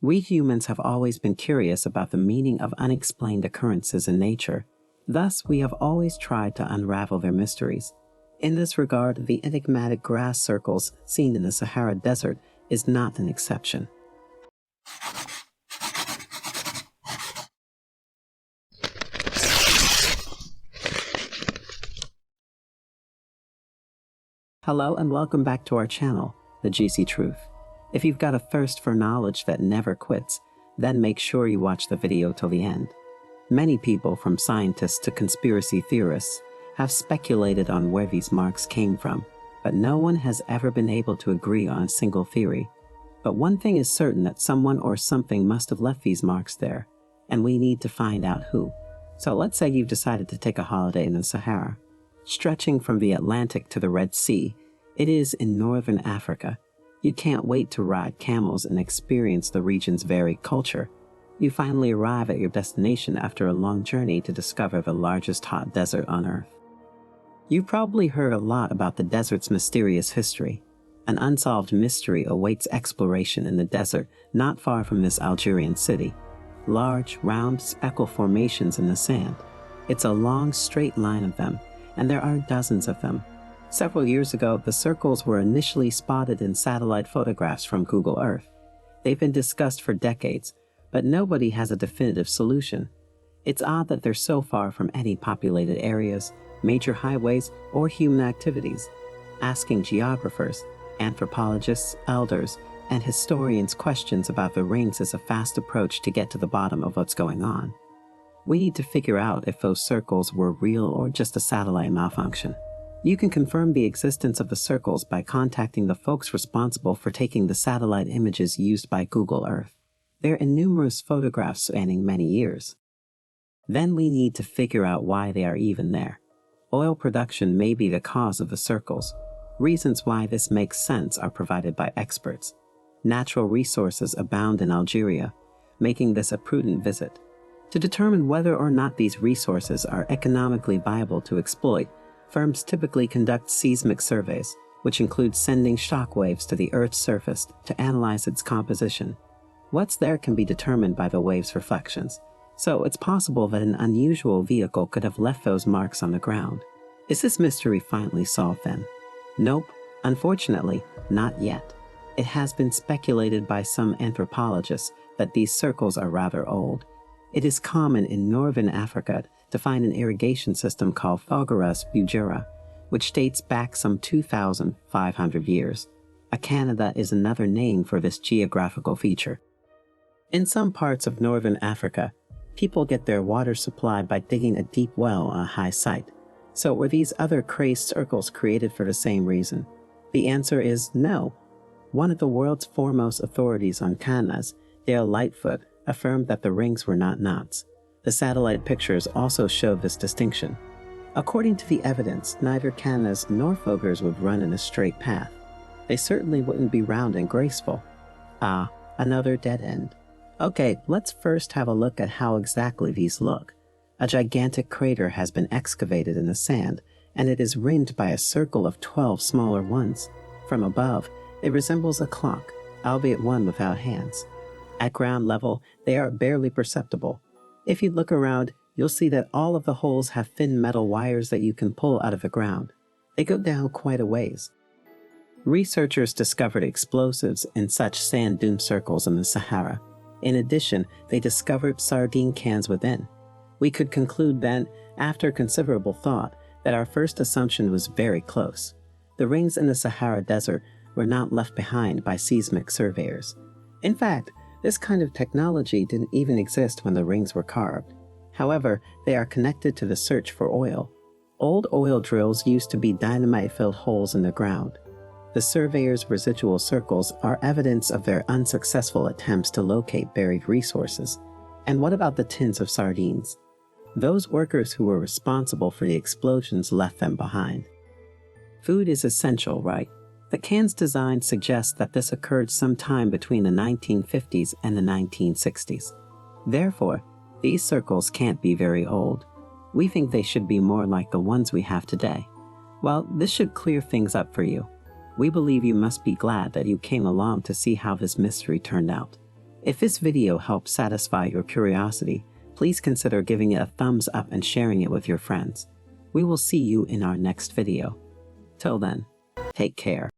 We humans have always been curious about the meaning of unexplained occurrences in nature. Thus, we have always tried to unravel their mysteries. In this regard, the enigmatic grass circles seen in the Sahara Desert is not an exception. Hello and welcome back to our channel, The Juicy Truth. If you've got a thirst for knowledge that never quits, then make sure you watch the video till the end. Many people, from scientists to conspiracy theorists, have speculated on where these marks came from, but no one has ever been able to agree on a single theory. But one thing is certain, that someone or something must have left these marks there, and we need to find out who. So let's say you've decided to take a holiday in the Sahara. Stretching from the Atlantic to the Red Sea, it is in northern Africa. You can't wait to ride camels and experience the region's varied culture. You finally arrive at your destination after a long journey to discover the largest hot desert on Earth. You've probably heard a lot about the desert's mysterious history. An unsolved mystery awaits exploration in the desert not far from this Algerian city. Large, round, speckle formations in the sand. It's a long, straight line of them, and there are dozens of them. Several years ago, the circles were initially spotted in satellite photographs from Google Earth. They've been discussed for decades, but nobody has a definitive solution. It's odd that they're so far from any populated areas, major highways, or human activities. Asking geographers, anthropologists, elders, and historians questions about the rings is a fast approach to get to the bottom of what's going on. We need to figure out if those circles were real or just a satellite malfunction. You can confirm the existence of the circles by contacting the folks responsible for taking the satellite images used by Google Earth. They're in numerous photographs spanning many years. Then we need to figure out why they are even there. Oil production may be the cause of the circles. Reasons why this makes sense are provided by experts. Natural resources abound in Algeria, making this a prudent visit. To determine whether or not these resources are economically viable to exploit, firms typically conduct seismic surveys, which include sending shock waves to the Earth's surface to analyze its composition. What's there can be determined by the waves' reflections, so it's possible that an unusual vehicle could have left those marks on the ground. Is this mystery finally solved then? Nope, unfortunately, not yet. It has been speculated by some anthropologists that these circles are rather old. It is common in northern Africa to find an irrigation system called Fogaras Bujura, which dates back some 2,500 years. A Canada is another name for this geographical feature. In some parts of northern Africa, people get their water supply by digging a deep well on a high site. So were these other crazed circles created for the same reason? The answer is no. One of the world's foremost authorities on canas, Dale Lightfoot, affirmed that the rings were not knots. The satellite pictures also show this distinction. According to the evidence, neither canas nor fogers would run in a straight path. They certainly wouldn't be round and graceful. Ah, another dead end. Okay, let's first have a look at how exactly these look. A gigantic crater has been excavated in the sand, and it is ringed by a circle of 12 smaller ones. From above, it resembles a clock, albeit one without hands. At ground level, they are barely perceptible. If you look around, you'll see that all of the holes have thin metal wires that you can pull out of the ground. They go down quite a ways. Researchers discovered explosives in such sand dune circles in the Sahara. In addition, they discovered sardine cans within. We could conclude then, after considerable thought, that our first assumption was very close. The rings in the Sahara Desert were not left behind by seismic surveyors. In fact, this kind of technology didn't even exist when the rings were carved. However, they are connected to the search for oil. Old oil drills used to be dynamite-filled holes in the ground. The surveyors' residual circles are evidence of their unsuccessful attempts to locate buried resources. And what about the tins of sardines? Those workers who were responsible for the explosions left them behind. Food is essential, right? The can's design suggests that this occurred sometime between the 1950s and the 1960s. Therefore, these circles can't be very old. We think they should be more like the ones we have today. Well, this should clear things up for you. We believe you must be glad that you came along to see how this mystery turned out. If this video helped satisfy your curiosity, please consider giving it a thumbs up and sharing it with your friends. We will see you in our next video. Till then, take care.